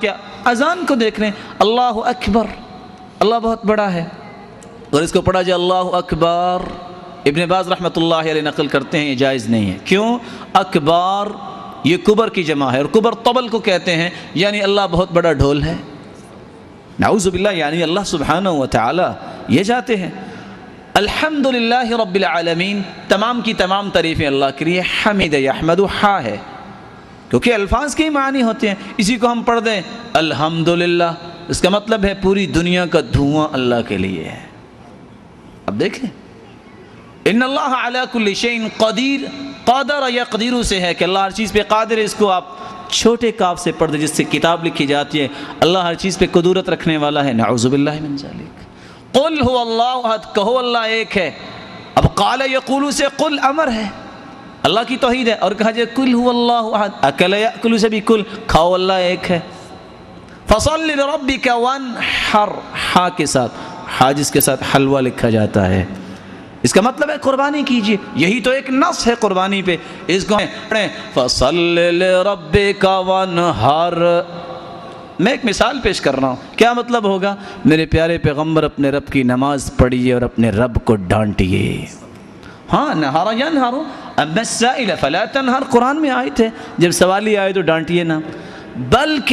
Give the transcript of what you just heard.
کیا اذان کو دیکھ رہے ہیں، اللہ اکبر، اللہ بہت بڑا ہے، اور اس کو پڑھا جائے اللہ اکبر، ابن باز رحمۃ اللہ علیہ نقل کرتے ہیں یہ جائز نہیں ہے۔ کیوں؟ اکبار یہ کبر کی جمع ہے، اور کبر طبل کو کہتے ہیں، یعنی اللہ بہت بڑا ڈھول ہے، نعوذ باللہ، یعنی اللہ سبحانہ و تعالی یہ چاہتے ہیں۔ الحمدللہ رب العالمین، تمام کی تمام تعریفیں اللہ کے لیے، حمید یحمد ہا ہے، کیونکہ الفاظ کے ہی معنی ہوتے ہیں۔ اسی کو ہم پڑھ دیں الحمدللہ، اس کا مطلب ہے پوری دنیا کا دھواں اللہ کے لیے ہے۔ اب دیکھیں، ان اللہ علی کل شیء قدیر، قادر یقدیر سے ہے کہ اللہ ہر چیز پہ قادر ہے۔ اس کو آپ چھوٹے کاف سے پڑھ دیں جس سے کتاب لکھی جاتی ہے، اللہ ہر چیز پہ قدرت رکھنے والا ہے، نعوذ باللہ من ذالک۔ قل هو اللہ احد، کہو اللہ ایک ہے۔ اب قال یقول سے قل امر ہے، اللہ کی توحید ہے، اور کہا جائے قل هو اللہ احد، اکل یاکل سے بھی کل، کھاؤ اللہ ایک ہے۔ فصل لربک وانحر، ہا کے ساتھ، ہا جس کے ساتھ حلوہ لکھا جاتا ہے، اس کا مطلب ہے قربانی کیجئے، یہی تو ایک نص ہے قربانی پہ۔ اس کو پڑھیں فصل لربک وانحر۔ میں ایک مثال پیش کر رہا ہوں، کیا مطلب ہوگا؟ میرے پیارے پیغمبر اپنے رب کی نماز پڑھیے اور اپنے رب کو ڈانٹیے۔ ہاں، نہارا ینہر، اما السائل فلا تنہر، قرآن میں آیت ہے، جب سوالی آئے تو ڈانٹیے نہ، بلکہ